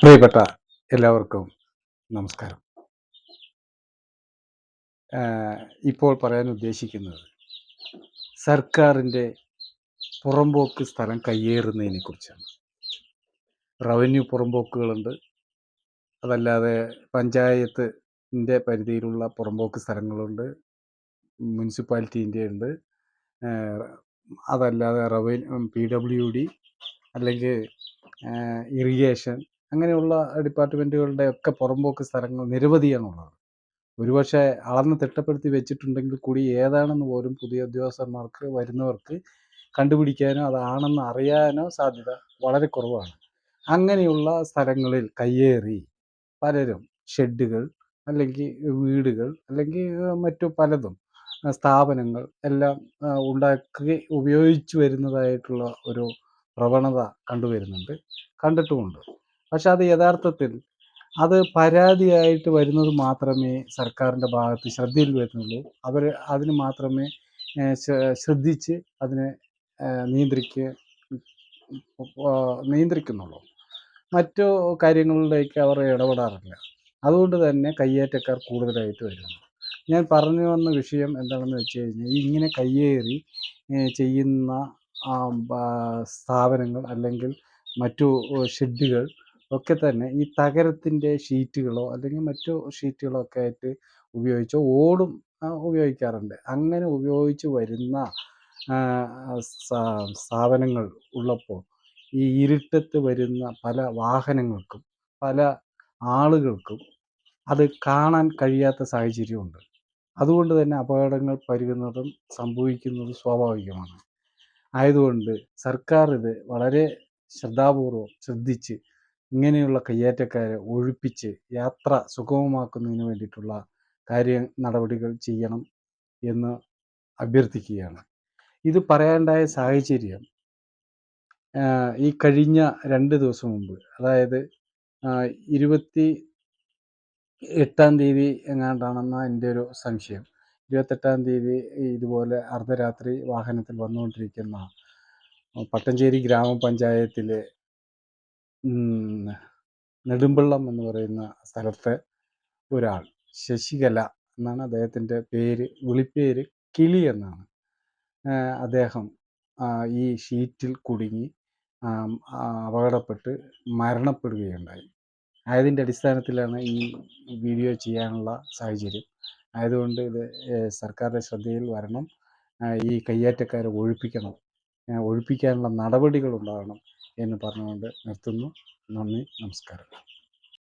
പ്രിയപ്പെട്ട എല്ലാവർക്കും നമസ്കാരം. ഇപ്പോൾ പറയാൻ ഉദ്ദേശിക്കുന്നത് സർക്കാരിൻ്റെ പുറമ്പോക്ക് സ്ഥലം കയ്യേറുന്നതിനെ കുറിച്ചാണ്. റവന്യൂ പുറമ്പോക്കുകളുണ്ട്, അതല്ലാതെ പഞ്ചായത്തിൻ്റെ പരിധിയിലുള്ള പുറമ്പോക്ക് സ്ഥലങ്ങളുണ്ട്, മുനിസിപ്പാലിറ്റീൻ്റെ ഉണ്ട്, അതല്ലാതെ PWD അല്ലെങ്കിൽ ഇറിഗേഷൻ അങ്ങനെയുള്ള ഡിപ്പാർട്ട്മെൻറ്റുകളുടെ ഒക്കെ പുറമ്പോക്ക് സ്ഥലങ്ങൾ നിരവധിയാണുള്ളത്. ഒരുപക്ഷെ അളന്ന് തിട്ടപ്പെടുത്തി വെച്ചിട്ടുണ്ടെങ്കിൽ കൂടി ഏതാണെന്ന് പോലും പുതിയ ഉദ്യോഗസ്ഥന്മാർക്ക് വരുന്നവർക്ക് കണ്ടുപിടിക്കാനോ അതാണെന്ന് അറിയാനോ സാധ്യത വളരെ കുറവാണ്. അങ്ങനെയുള്ള സ്ഥലങ്ങളിൽ കയ്യേറി പലരും ഷെഡുകൾ അല്ലെങ്കിൽ വീടുകൾ അല്ലെങ്കിൽ മറ്റു പലതും സ്ഥാപനങ്ങൾ എല്ലാം ഉണ്ടാക്കി ഉപയോഗിച്ചു വരുന്നതായിട്ടുള്ള ഒരു പ്രവണത കണ്ടിട്ടുമുണ്ട്. പക്ഷെ അത് യഥാർത്ഥത്തിൽ അത് പരാതിയായിട്ട് വരുന്നത് മാത്രമേ സർക്കാരിൻ്റെ ഭാഗത്ത് ശ്രദ്ധയിൽ വരുന്നുള്ളൂ. അവർ അതിന് മാത്രമേ ശ്രദ്ധിച്ച് അതിനെ നിയന്ത്രിക്കുന്നുള്ളൂ. മറ്റു കാര്യങ്ങളിലേക്ക് അവർ ഇടപെടാറില്ല. അതുകൊണ്ട് തന്നെ കയ്യേറ്റക്കാർ കൂടുതലായിട്ട് വരുന്നു. ഞാൻ പറഞ്ഞു വന്ന വിഷയം എന്താണെന്ന് വെച്ച് കഴിഞ്ഞാൽ, ഇങ്ങനെ കയ്യേറി ചെയ്യുന്ന സ്ഥാപനങ്ങൾ അല്ലെങ്കിൽ മറ്റു ഷെഡുകൾ ഒക്കെ തന്നെ ഈ തകരത്തിൻ്റെ ഷീറ്റുകളോ അല്ലെങ്കിൽ മറ്റു ഷീറ്റുകളോ ഒക്കെ ആയിട്ട് ഉപയോഗിച്ച് ഓടും ഉപയോഗിക്കാറുണ്ട്. അങ്ങനെ ഉപയോഗിച്ച് വരുന്ന സ്ഥാപനങ്ങൾ ഉള്ളപ്പോൾ ഈ ഇരുട്ടത്ത് വരുന്ന പല വാഹനങ്ങൾക്കും പല ആളുകൾക്കും അത് കാണാൻ കഴിയാത്ത സാഹചര്യമുണ്ട്. അതുകൊണ്ട് തന്നെ അപകടങ്ങൾ സംഭവിക്കുന്നതും സ്വാഭാവികമാണ്. ആയതുകൊണ്ട് സർക്കാർ ഇത് വളരെ ശ്രദ്ധാപൂർവം ശ്രദ്ധിച്ച് ഇങ്ങനെയുള്ള കയ്യേറ്റക്കാരെ ഒഴിപ്പിച്ച് യാത്ര സുഗമമാക്കുന്നതിന് വേണ്ടിയിട്ടുള്ള നടപടികൾ ചെയ്യണം എന്ന് അഭ്യർത്ഥിക്കുകയാണ്. ഇത് പറയാനുണ്ടായ സാഹചര്യം, ഈ കഴിഞ്ഞ 2 ദിവസം മുമ്പ്, അതായത് 28-ാം തീയതി എങ്ങാണ്ടാണെന്നാണ് എൻ്റെ ഒരു സംശയം. 28-ാം തീയതി ഇതുപോലെ അർദ്ധരാത്രി വാഹനത്തിൽ വന്നുകൊണ്ടിരിക്കുന്ന പട്ടഞ്ചേരി ഗ്രാമപഞ്ചായത്തിലെ നെടുമ്പള്ളം എന്ന് പറയുന്ന സ്ഥലത്തെ ഒരാൾ, ശശികല എന്നാണ് അദ്ദേഹത്തിൻ്റെ പേര്, വിളിപ്പേര് കിളി എന്നാണ്. അദ്ദേഹം ഈ ഷീറ്റിൽ കുടുങ്ങി അപകടപ്പെട്ട് മരണപ്പെടുകയുണ്ടായി. ആയതിൻ്റെ അടിസ്ഥാനത്തിലാണ് ഈ വീഡിയോ ചെയ്യാനുള്ള സാഹചര്യം. ആയതുകൊണ്ട് ഇത് സർക്കാരിൻ്റെ ശ്രദ്ധയിൽ വരണം. ഈ കയ്യേറ്റക്കാരെ ഒഴിപ്പിക്കാനുള്ള നടപടികൾ ഉണ്ടാകണം എന്ന് പറഞ്ഞുകൊണ്ട് നിർത്തുന്നു. നന്ദി, നമസ്കാരം.